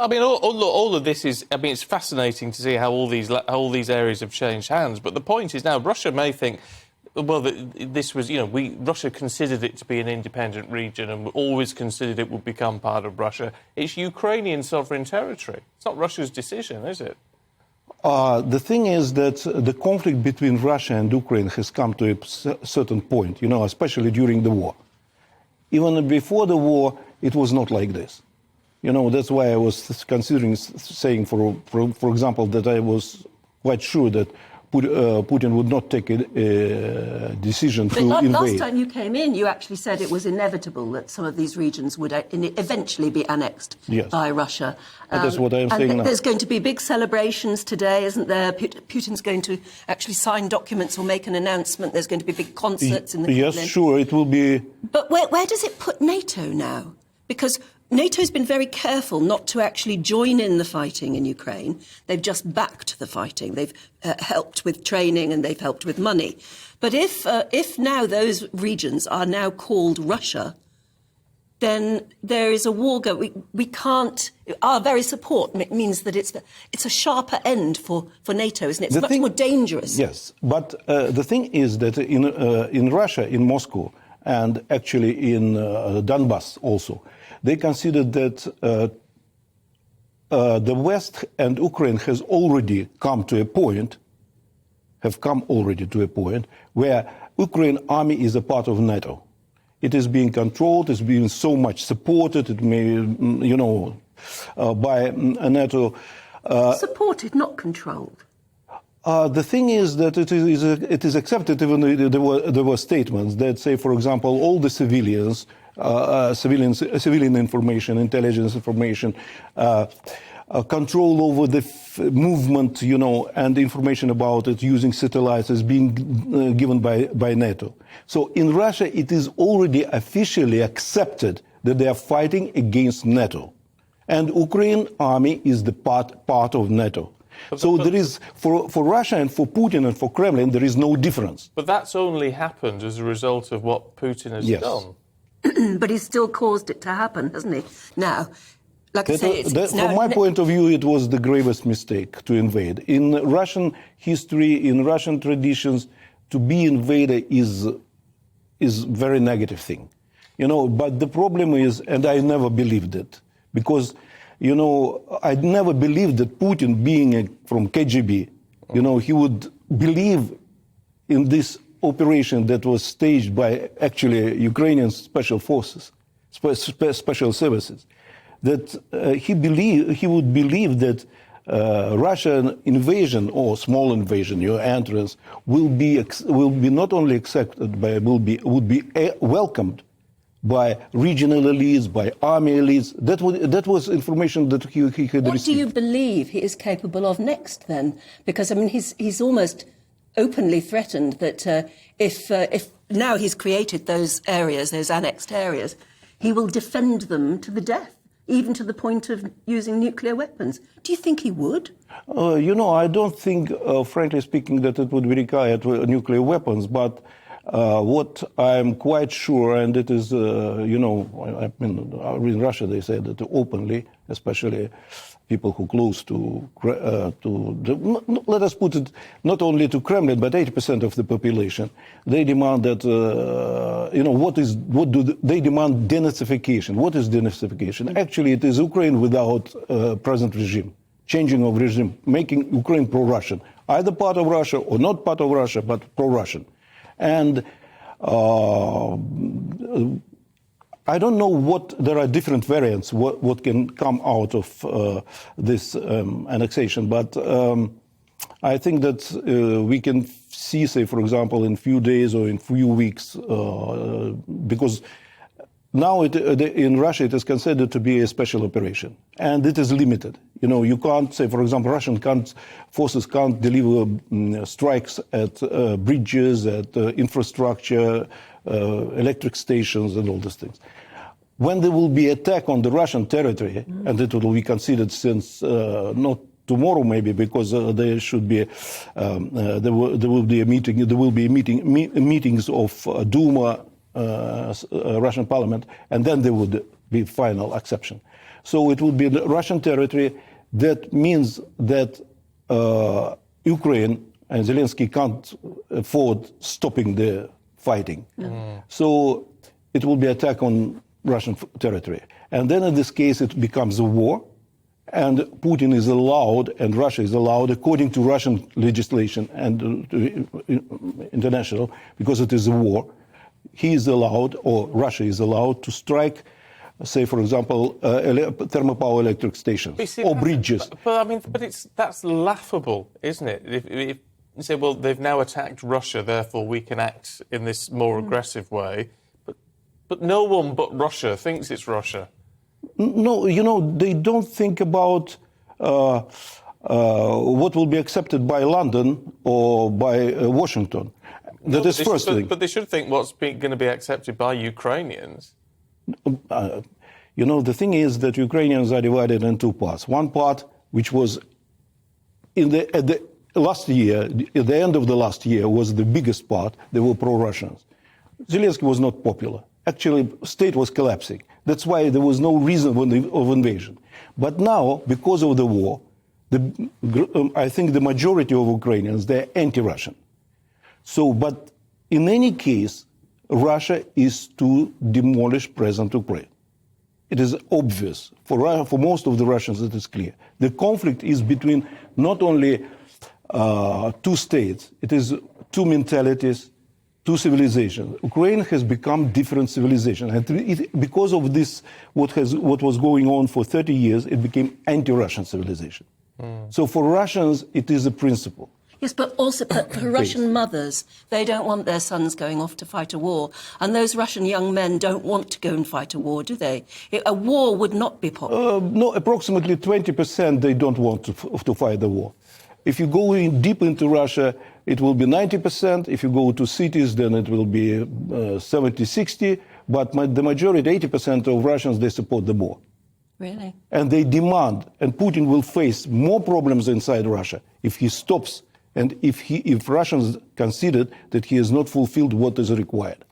I mean, all of this is. I mean, it's fascinating to see how all these areas have changed hands. But the point is now, Russia may think, well, this was, Russia considered it to be an independent region and always considered it would become part of Russia. It's Ukrainian sovereign territory. It's not Russia's decision, is it? The thing is that the conflict between Russia and Ukraine has come to a certain point, especially during the war. Even before the war, it was not like this. That's why I was considering saying, for example, that I was quite sure that Putin would not take a decision to invade. Last time you came in, you actually said it was inevitable that some of these regions would eventually be annexed by Russia. That's what I'm saying now. There's going to be big celebrations today, isn't there? Putin's going to actually sign documents or make an announcement. There's going to be big concerts in the Kremlin. Yes, sure, it will be. But where does it put NATO now? Because NATO's been very careful not to actually join in the fighting in Ukraine. They've just backed the fighting. They've helped with training and they've helped with money. But if now those regions are now called Russia, then there is a war going. We can't. Our very support means that it's a sharper end for NATO, isn't it? It's much more dangerous. Yes, but the thing is that in Russia, in Moscow, and actually in Donbass also, they considered that the West and Ukraine has already come to a point, where Ukraine army is a part of NATO. It is being controlled, it's being so much supported, it may, by NATO. Supported, not controlled. The thing is that it is accepted, even though there were statements that say, for example, all the civilian information, intelligence information, control over the movement, and information about it using satellites is being given by NATO. So in Russia, it is already officially accepted that they are fighting against NATO. And Ukraine army is the part of NATO. So there is, for Russia and for Putin and for Kremlin, there is no difference. But that's only happened as a result of what Putin has done. But he's still caused it to happen, hasn't he? Now, like I say, from my point of view, it was the gravest mistake to invade. In Russian history, in Russian traditions, to be invader is very negative thing. But the problem is, and I never believed it, because I'd never believed that Putin, being from KGB, he would believe in this operation that was staged by actually Ukrainian special forces, special services, that he would believe that Russian invasion or small invasion, your entrance, will be not only accepted, but would be welcomed by regional elites, by army elites. That was information that he had received. What do you believe he is capable of next, then? Because, I mean, he's almost openly threatened that if now he's created those areas, those annexed areas, he will defend them to the death, even to the point of using nuclear weapons. Do you think he would? I don't think, frankly speaking, that it would require nuclear weapons, but what I'm quite sure, and it is, in Russia they say that openly, especially people who are close to let us put it, not only to Kremlin, but 80% of the population, they demand that, they demand denazification. What is denazification? Actually, it is Ukraine without present regime, changing of regime, making Ukraine pro-Russian, either part of Russia or not part of Russia, but pro-Russian. And I don't know there are different variants, what can come out of this annexation, but I think that we can see, say, for example, in few days or in few weeks, because now in Russia it is considered to be a special operation, and it is limited. You can't say, for example, Russian forces can't deliver strikes at bridges, at infrastructure, electric stations, and all these things. When there will be attack on the Russian territory, and it will be considered since not tomorrow maybe, because there should be there will be a meeting. There will be meetings of Duma, Russian Parliament, and then there would be final exception. So it will be the Russian territory. That means that Ukraine and Zelensky can't afford stopping the fighting. So it will be attack on Russian territory. And then in this case, it becomes a war. And Putin is allowed, and Russia is allowed, according to Russian legislation and international, because it is a war, he is allowed, or Russia is allowed, to strike, say, for example, thermal power electric stations or bridges. But that's laughable, isn't it? If you say, well, they've now attacked Russia, therefore we can act in this more aggressive way. But no one but Russia thinks it's Russia. No, they don't think about what will be accepted by London or by Washington. That is first thing. But they should think what's going to be accepted by Ukrainians. The thing is that Ukrainians are divided in two parts. One part, which was at the last year, at the end of the last year, was the biggest part. They were pro-Russians. Zelensky was not popular. Actually, state was collapsing. That's why there was no reason of invasion. But now, because of the war, I think the majority of Ukrainians, they're anti-Russian. So, but in any case, Russia is to demolish present Ukraine. It is obvious. For most of the Russians, it is clear. The conflict is between not only two states, it is two mentalities, two civilizations. Ukraine has become different civilization. And because of this, what was going on for 30 years, it became anti-Russian civilization. So for Russians, it is a principle. Yes, but also for Russian mothers, they don't want their sons going off to fight a war. And those Russian young men don't want to go and fight a war, do they? A war would not be popular. No, approximately 20% they don't want to fight the war. If you go deep into Russia, it will be 90%. If you go to cities, then it will be 70, 60. But the majority, 80% of Russians, they support the war. Really? And they demand, and Putin will face more problems inside Russia if he stops and if Russians consider that he has not fulfilled what is required.